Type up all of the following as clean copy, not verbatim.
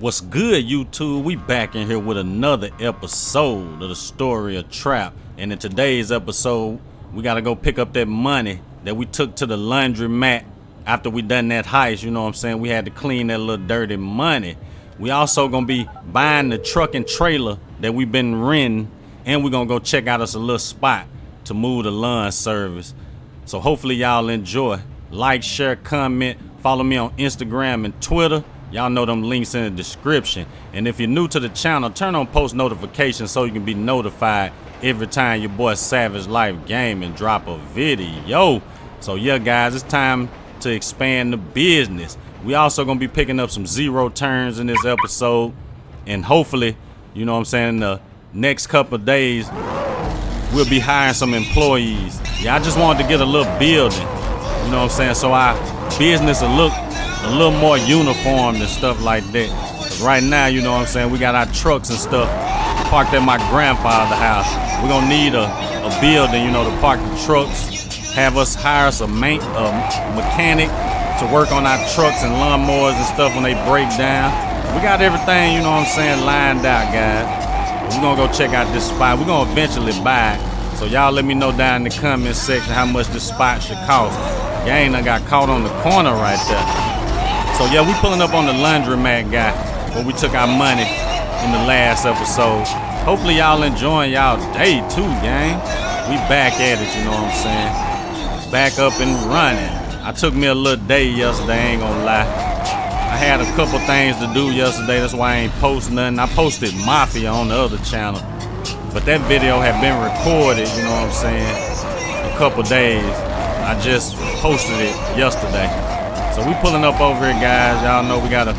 What's good, YouTube? We back in here with another episode of the story of Trap. And in today's episode, we gotta go pick up that money that we took to the laundromat after we done that heist. You know what I'm saying? We had to clean that little dirty money. We also gonna be buying the truck and trailer that we've been renting, and we're gonna go check out us a little spot to move the lawn service. So hopefully y'all enjoy. Like, share, comment, follow me on Instagram and Twitter. Y'all know them links in the description. And if you're new to the channel, turn on post notifications so you can be notified every time your boy Savage Life Gaming drop a video. So yeah, guys, it's time to expand the business. We also gonna be picking up some zero turns in this episode, and hopefully, you know what I'm saying, in the next couple of days we'll be hiring some employees. Yeah, I just wanted to get a little building, you know what I'm saying, so our business will look a little more uniform and stuff like that. 'Cause right now, you know what I'm saying, we got our trucks and stuff parked at my grandfather's house. We're gonna need a building, you know, to park the trucks, have us hire some mechanic to work on our trucks and lawnmowers and stuff when they break down. We got everything, you know what I'm saying, lined out, guys. We're gonna go check out this spot. We're gonna eventually buy it. So y'all let me know down in the comment section how much this spot should cost. Gang done got caught on the corner right there. So yeah, we pulling up on the laundromat guy where we took our money in the last episode. Hopefully y'all enjoying y'all day too, gang. We back at it, you know what I'm saying. Back up and running. I took me a little day yesterday, I ain't gonna lie. I had a couple things to do yesterday, that's why I ain't post nothing. I posted Mafia on the other channel, but that video had been recorded, you know what I'm saying, a couple days. I just posted it yesterday. So we pulling up over here, guys. Y'all know we gotta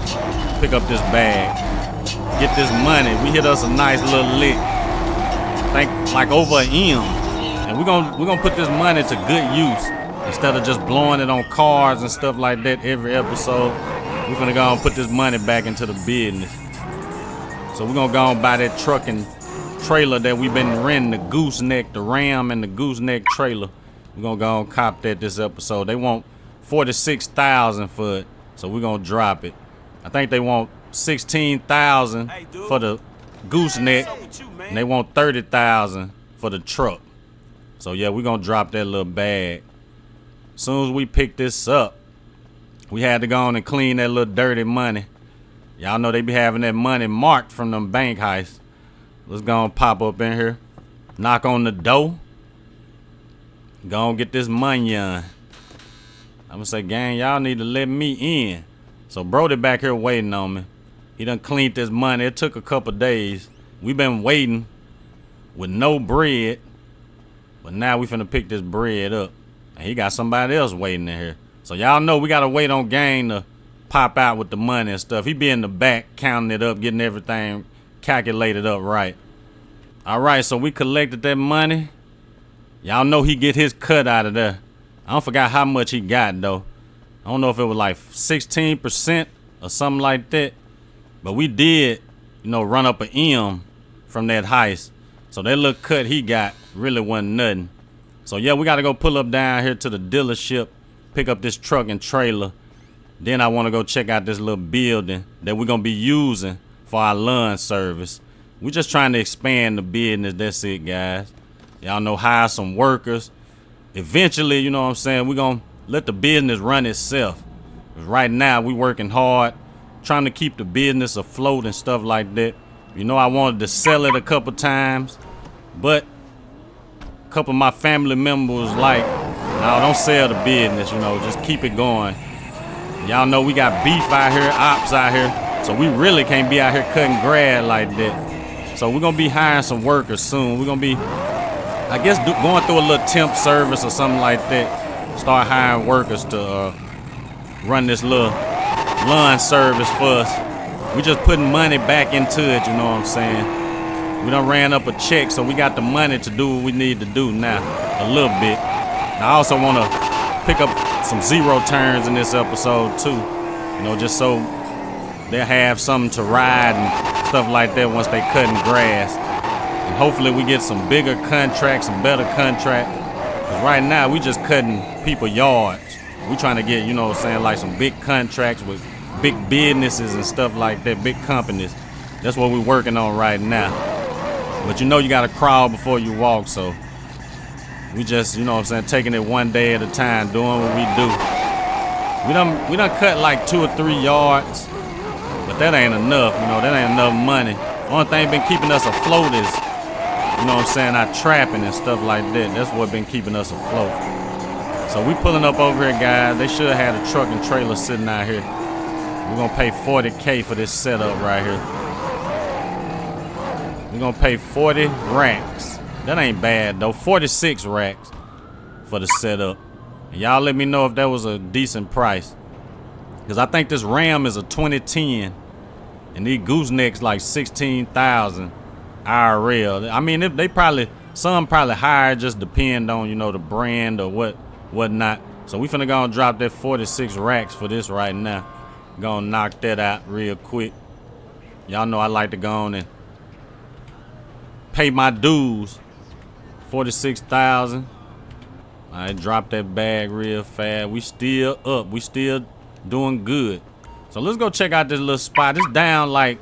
pick up this bag, get this money. We hit us a nice little lick, think like over an M, and we're gonna put this money to good use instead of just blowing it on cars and stuff like that every episode. We're gonna go and put this money back into the business. So we're gonna go and buy that truck and trailer that we've been renting, the gooseneck, the Ram and the gooseneck trailer. We're gonna go and cop that this episode. They want $46,000 for it, so we're gonna drop it. I think they want $16,000 for the gooseneck, and they want $30,000 for the truck. So yeah, we're gonna drop that little bag. As soon as we pick this up, we had to go on and clean that little dirty money. Y'all know they be having that money marked from them bank heists. Let's go and pop up in here, knock on the door, go and get this money on. I'm gonna say, gang, y'all need to let me in. So Brody back here waiting on me. He done cleaned this money. It took a couple days. We been waiting with no bread, but now we finna pick this bread up. And he got somebody else waiting in here. So y'all know we gotta wait on gang to pop out with the money and stuff. He be in the back counting it up, getting everything calculated up right. All right, so we collected that money. Y'all know he get his cut out of there. I don't forgot how much he got though. I don't know if it was like 16% or something like that. But we did, you know, run up an M from that heist. So that little cut he got really wasn't nothing. So yeah, we gotta go pull up down here to the dealership, pick up this truck and trailer. Then I wanna go check out this little building that we're gonna be using for our lawn service. We just trying to expand the business, that's it, guys. Y'all know, hire some workers. Eventually, you know what I'm saying, we're gonna let the business run itself. 'Cause right now we working hard, trying to keep the business afloat and stuff like that. You know, I wanted to sell it a couple times, but a couple of my family members was like, no, don't sell the business, you know, just keep it going. Y'all know we got beef out here, ops out here, so we really can't be out here cutting grass like that. So we're gonna be hiring some workers soon. We're gonna be, I guess, going through a little temp service or something like that. Start hiring workers to run this little lawn service for us. We just putting money back into it, you know what I'm saying? We done ran up a check, so we got the money to do what we need to do now, a little bit. And I also want to pick up some zero turns in this episode too, you know, just so they'll have something to ride and stuff like that once they cutting grass. And hopefully we get some bigger contracts, some better contracts. Cause right now we just cutting people yards. We trying to get, you know what I'm saying, like some big contracts with big businesses and stuff like that, big companies. That's what we're working on right now. But you know you gotta crawl before you walk, so we just, you know what I'm saying, taking it one day at a time, doing what we do. We done cut like 2 or 3 yards, but that ain't enough, you know, that ain't enough money. Only thing been keeping us afloat is, you know what I'm saying, our trapping and stuff like that. That's what been keeping us afloat. So we pulling up over here, guys. They should have had a truck and trailer sitting out here. We're gonna pay $40K for this setup right here. We're gonna pay 40 racks. That ain't bad though. 46 racks for the setup. And y'all let me know if that was a decent price. Cause I think this Ram is a 2010 and these goosenecks like 16,000 IRL. I mean, they probably, some probably higher, just depend on, you know, the brand or whatnot. So we finna go and drop that 46 racks for this right now. Gonna knock that out real quick. Y'all know I like to go on and pay my dues. 46,000. I drop that bag real fast. We still up. We still doing good. So let's go check out this little spot. It's down like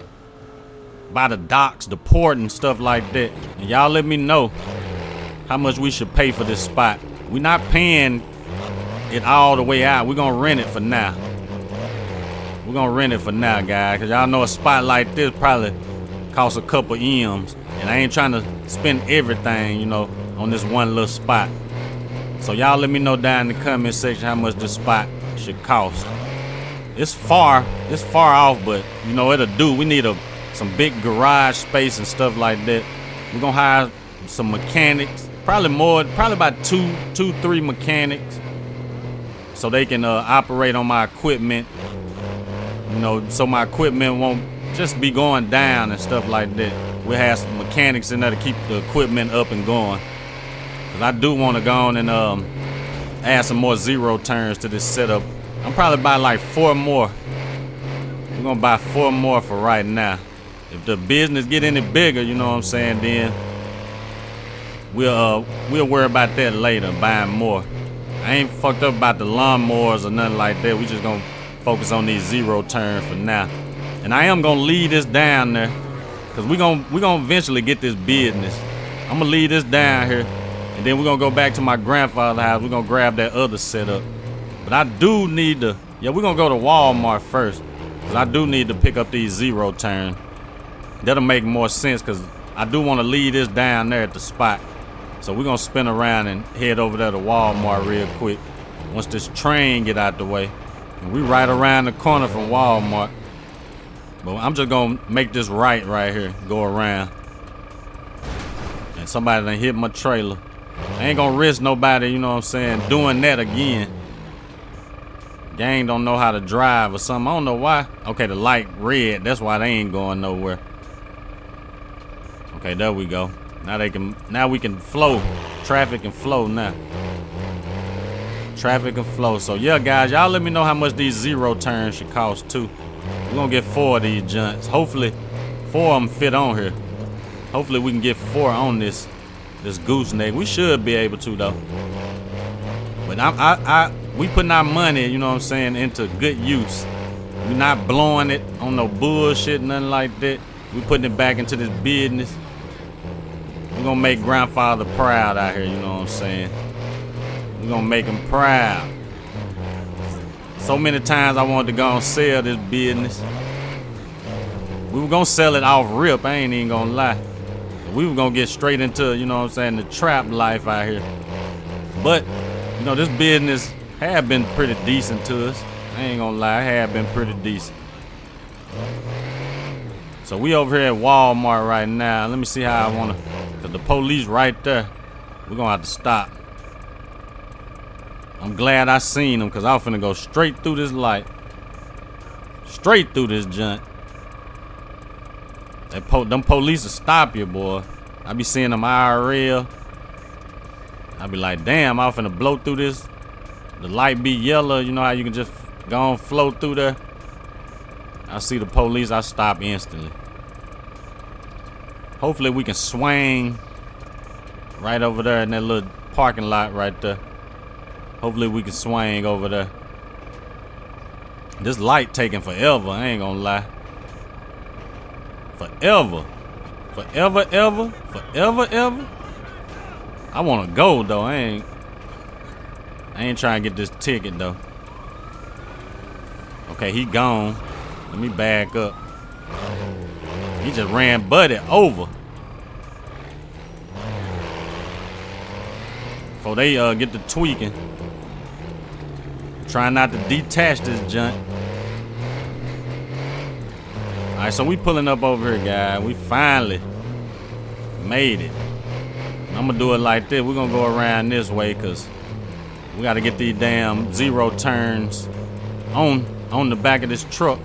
by the docks, the port and stuff like that. And y'all let me know how much we should pay for this spot. We're not paying it all the way out. We're gonna rent it for now. We're gonna rent it for now, guys. Cause y'all know a spot like this probably costs a couple M's. And I ain't trying to spend everything, you know, on this one little spot. So y'all let me know down in the comment section how much this spot should cost. It's far off, but you know, it'll do. We need some big garage space and stuff like that. We're gonna hire some mechanics, probably about two, 3 mechanics, so they can operate on my equipment. You know, so my equipment won't just be going down and stuff like that. We'll have some mechanics in there to keep the equipment up and going. Cause I do want to go on and add some more zero turns to this setup. I'm probably buy like 4 more. We're gonna buy 4 more for right now. If the business get any bigger, you know what I'm saying, then we'll worry about that later, buying more. I ain't fucked up about the lawnmowers or nothing like that. We just gonna focus on these zero turns for now. And I am gonna leave this down there, cause we gonna eventually get this business. I'm gonna leave this down here, and then we're gonna go back to my grandfather's house. We're gonna grab that other setup. But I do need to, we're gonna go to Walmart first, cause I do need to pick up these zero turns. That'll make more sense, cause I do want to leave this down there at the spot. So we're gonna spin around and head over there to Walmart real quick once this train get out the way. And we right around the corner from Walmart. But I'm just gonna make this right here, go around. And somebody done hit my trailer. I ain't gonna risk nobody, you know what I'm saying, doing that again. Gang don't know how to drive or something. I don't know why. Okay, the light red, that's why they ain't going nowhere. Okay, there we go. Now we can flow. Traffic can flow now. Traffic can flow. So yeah, guys, y'all let me know how much these zero turns should cost too. We're gonna get 4 of these junts. Hopefully 4 of them fit on here. Hopefully we can get 4 on this gooseneck. We should be able to though. But we putting our money, you know what I'm saying, into good use. We're not blowing it on no bullshit, nothing like that. We putting it back into this business. We're gonna make grandfather proud out here, you know what I'm saying. We're gonna make him proud. So many times I wanted to go and sell this business. We were gonna sell it off rip, I ain't even gonna lie. We were gonna get straight into, you know what I'm saying, the trap life out here. But, you know, this business had been pretty decent to us. I ain't gonna lie, it had been pretty decent. So we over here at Walmart right now. Let me see how I wanna, cause the police right there. We're gonna have to stop. I'm glad I seen them, cause I was finna go straight through this light. Straight through this junk. Them police will stop you, boy. I be seeing them IRL. I be like, damn, I was finna blow through this. The light be yellow, you know how you can just go and flow through there. I see the police, I stop instantly. Hopefully we can swing right over there in that little parking lot right there. Hopefully we can swing over there. This light taking forever, I ain't gonna lie. Forever. Forever, ever. Forever, ever. I wanna go though. I ain't trying to get this ticket though. Okay, he gone. Let me back up. He just ran Buddy over. Before they get to tweaking. Trying not to detach this junk. Alright, so we pulling up over here, guys. We finally made it. I'm gonna do it like this. We're gonna go around this way because we gotta get these damn zero turns on the back of this truck.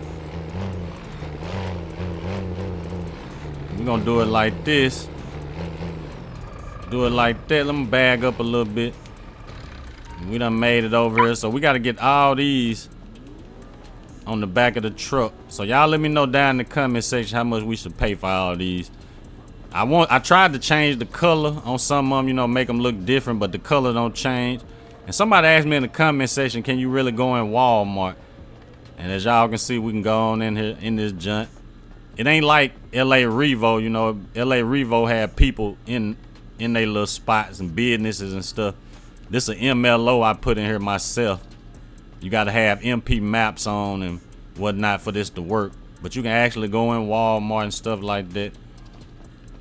We're gonna do it like this. Do it like that. Let me bag up a little bit. We done made it over here, so we gotta get all these on the back of the truck. So y'all let me know down in the comment section how much we should pay for all these. I tried to change the color on some of them, you know, make them look different, but the color don't change. And somebody asked me in the comment section, can you really go in Walmart? And as y'all can see, we can go on in here in this junk. It ain't like LA Revo, you know. LA Revo had people in their little spots and businesses and stuff. This is an MLO I put in here myself. You gotta have MP maps on and whatnot for this to work. But you can actually go in Walmart and stuff like that.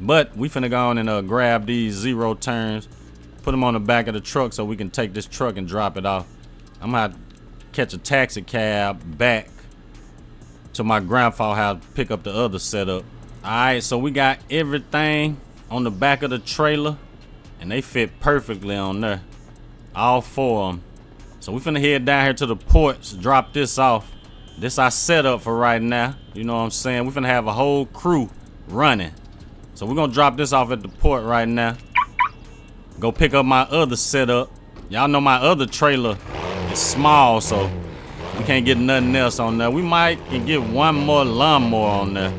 But we finna go on and grab these zero turns, put them on the back of the truck so we can take this truck and drop it off. I'm gonna have to catch a taxi cab back to my grandfather's house, pick up the other setup. Alright, so we got everything on the back of the trailer and they fit perfectly on there. All four of them. So we finna head down here to the porch, drop this off. This our setup for right now. You know what I'm saying? We finna have a whole crew running. So we're gonna drop this off at the port right now. Go pick up my other setup. Y'all know my other trailer is small, so we can't get nothing else on there. We might can get one more lawnmower on there.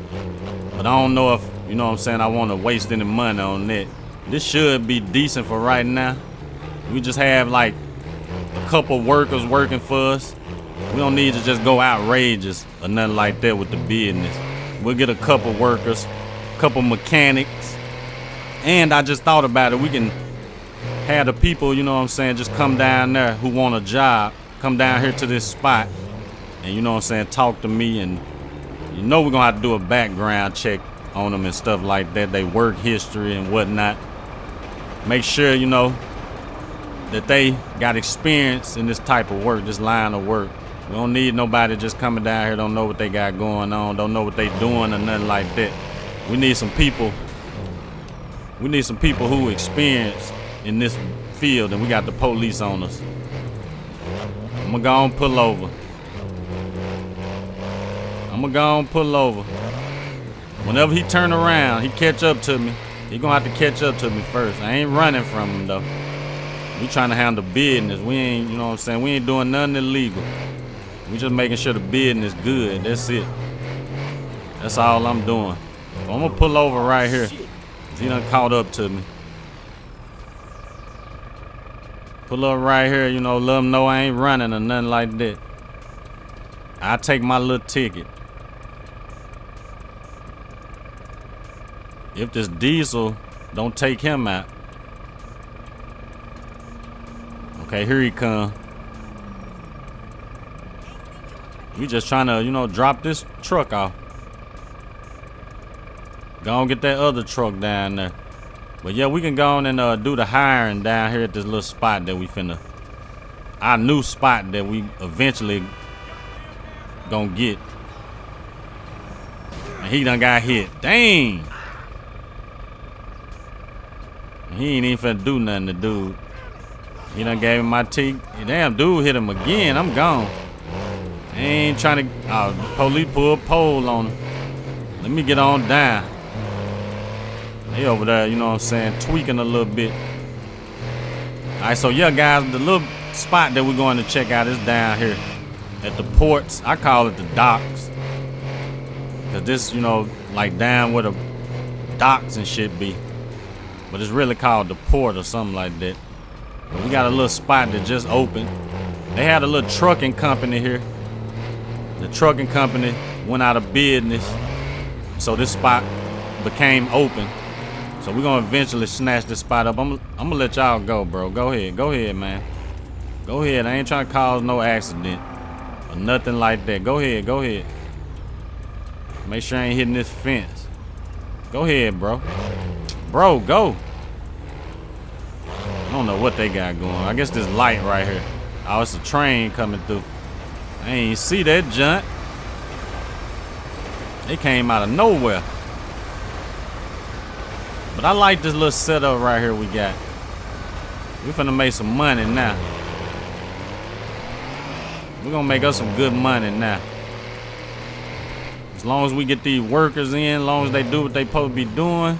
But I don't know if, you know what I'm saying, I want to waste any money on that. This should be decent for right now. We just have like a couple workers working for us. We don't need to just go outrageous or nothing like that with the business. We'll get a couple workers, a couple mechanics. And I just thought about it. We can have the people, you know what I'm saying, just come down there who want a job, come down here to this spot and, you know what I'm saying, talk to me. And you know we're gonna have to do a background check on them and stuff like that, they work history and whatnot. Make sure, you know, that they got experience in this type of work, this line of work. We don't need nobody just coming down here, don't know what they got going on, don't know what they doing or nothing like that. We need some people. We need some people who experience in this field, and we got the police on us. I'm gonna go and pull over. I'm gonna go and pull over. Whenever he turn around, he catch up to me. He gonna have to catch up to me first. I ain't running from him though. We trying to handle business. We ain't, you know what I'm saying, we ain't doing nothing illegal. We just making sure the business good. That's it. That's all I'm doing. So I'm gonna pull over right here. He done caught up to me. Pull up right here, you know, let him know I ain't running or nothing like that. I take my little ticket. If this diesel don't take him out. Okay, here he come. We just trying to, you know, drop this truck off. Go on get that other truck down there. But yeah, we can go on and do the hiring down here at this little spot that we finna. Our new spot that we eventually gonna get. And he done got hit. Dang. He ain't even finna do nothing to dude. He done gave him my ticket. Damn, dude hit him again. I'm gone. I ain't trying to. The police pull a pole on him. Let me get on down. They over there, you know what I'm saying, tweaking a little bit. Alright, so yeah, guys, the little spot that we're going to check out is down here at the ports. I call it the docks. Because this, you know, like down where the docks and shit be. But it's really called the port or something like that. But we got a little spot that just opened. They had a little trucking company here. The trucking company went out of business, so this spot became open. So we're gonna eventually snatch this spot up. I'm gonna let y'all go, bro. Go ahead, man. Go ahead. I ain't trying to cause no accident or nothing like that. Go ahead. Make sure I ain't hitting this fence. Go ahead, bro. Bro, go. I don't know what they got going. I guess this light right here. Oh, it's a train coming through. I ain't see that junk. They came out of nowhere. But I like this little setup right here we got. We finna make some money now. We're gonna make us some good money now. As long as we get these workers in, as long as they do what they supposed to be doing,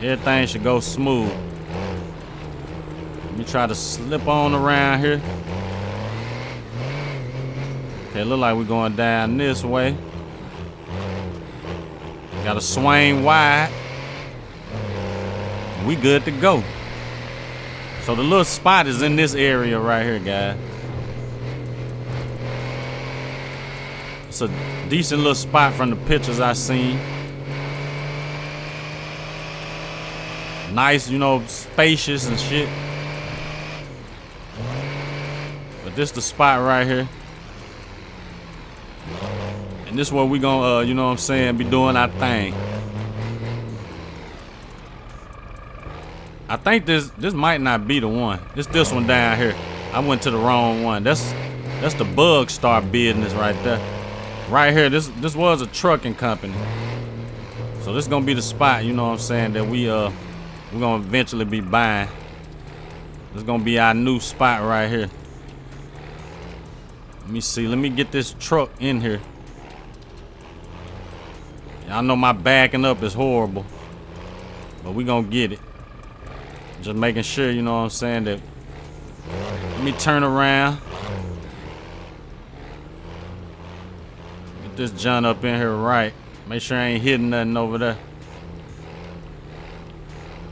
everything should go smooth. Let me try to slip on around here. Okay, look like we're going down this way. Got to swing wide. We good to go. So the little spot is in this area right here, guys. It's a decent little spot from the pictures I seen. Nice, you know, spacious and shit. But this the spot right here. And this is where we gonna, you know what I'm saying, be doing our thing. I think this might not be the one. It's this one down here. I went to the wrong one. That's the Bug Star business right there. Right here, this was a trucking company. So this gonna be the spot, you know what I'm saying, that we're gonna eventually be buying. This gonna be our new spot right here. Let me see. Let me get this truck in here. Y'all know my backing up is horrible, but we gonna get it. Just making sure, you know what I'm saying, that. Let me turn around. Get this John up in here right. Make sure I ain't hitting nothing over there.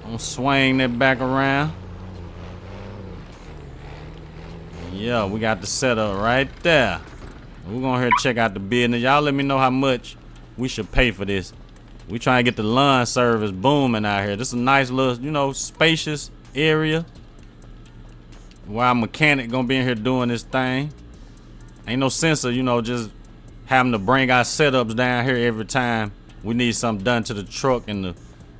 I'm gonna swing that back around. Yeah, we got the setup right there. We're gonna here check out the business. Y'all let me know how much we should pay for this. We trying to get the lawn service booming out here. This is a nice little, you know, spacious area where our mechanic gonna be in here doing this thing. Ain't no sense of, you know, just having to bring our setups down here every time we need something done to the truck and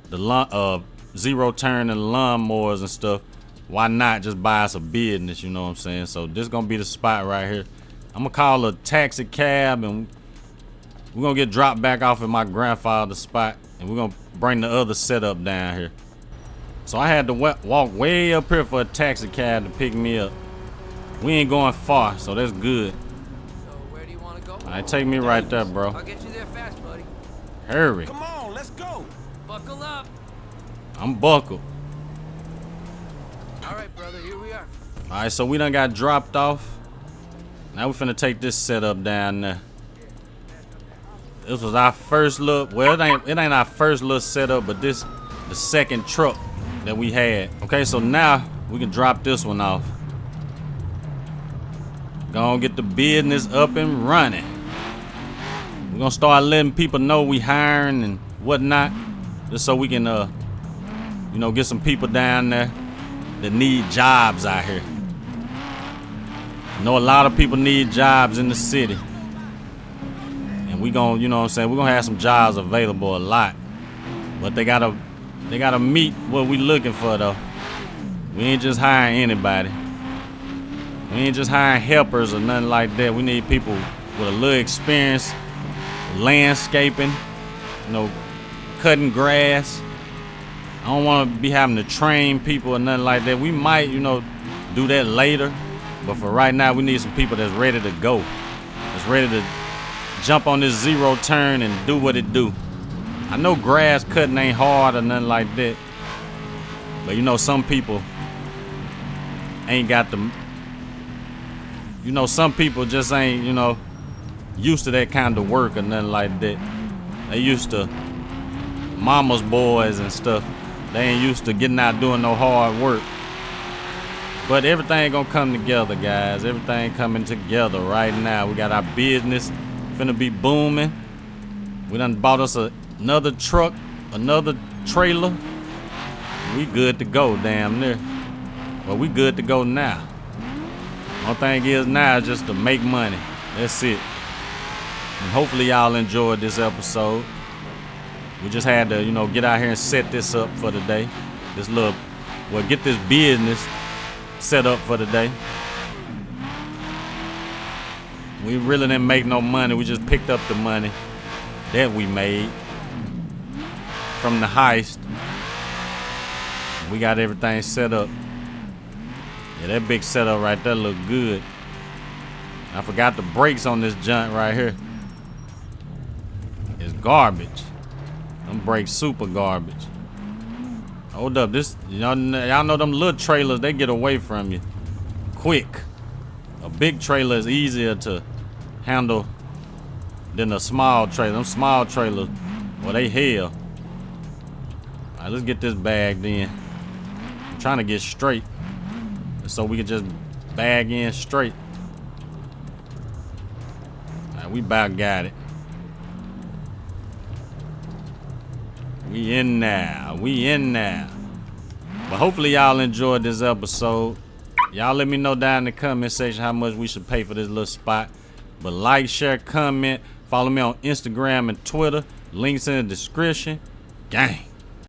the zero turn and the lawnmowers and stuff. Why not just buy us a business, you know what I'm saying? So this gonna be the spot right here. I'm gonna call a taxi cab and we're gonna get dropped back off at my grandfather's spot and we're gonna bring the other setup down here. So I had to walk way up here for a taxi cab to pick me up. We ain't going far, so that's good. So where do you want to go? All right, take me right there, bro. I'll get you there fast, buddy. Hurry. Come on, let's go. Buckle up. I'm buckled. All right, brother, here we are. All right, so we done got dropped off. Now we finna take this setup down there. This was our first look. Well, it ain't our first little setup, but this the second truck that we had. Okay, so now we can drop this one off. Gonna get the business up and running. We're gonna start letting people know we hiring and whatnot, just so we can, you know, get some people down there that need jobs out here. I know a lot of people need jobs in the city. And we gonna, you know what I'm saying, we're gonna have some jobs available a lot. But they gotta meet what we looking for though. We ain't just hiring anybody. We ain't just hiring helpers or nothing like that. We need people with a little experience, landscaping, you know, cutting grass. I don't want to be having to train people or nothing like that. We might, you know, do that later. But for right now, we need some people that's ready to go. That's ready to jump on this zero turn and do what it do. I know grass cutting ain't hard or nothing like that. But you know, some people ain't got the, you know, some people just ain't, you know, used to that kind of work or nothing like that. They used to mama's boys and stuff. They ain't used to getting out doing no hard work. But everything gonna come together, guys. Everything coming together right now. We got our business finna be booming. We done bought us another truck, another trailer. We good to go, damn near. But we good to go now. One thing is now is just to make money. That's it. And hopefully y'all enjoyed this episode. We just had to, get out here and set this up for the day. Get this business set up for the day. We really didn't make no money. We just picked up the money that we made from the heist. We got everything set up. Yeah, that big setup right there look good. I forgot the brakes on this junk right here. It's garbage. Them brakes super garbage. Hold up, y'all know them little trailers, they get away from you quick. A big trailer is easier to handle than a small trailer. Them small trailers, well, they hell. All right, let's get this bagged in. I'm trying to get straight so we can just bag in straight. All right, we about got it. We in now. But hopefully y'all enjoyed this episode. Y'all let me know down in the comment section how much we should pay for this little spot. But like, share, comment, follow me on Instagram and Twitter. Links in the description. Gang.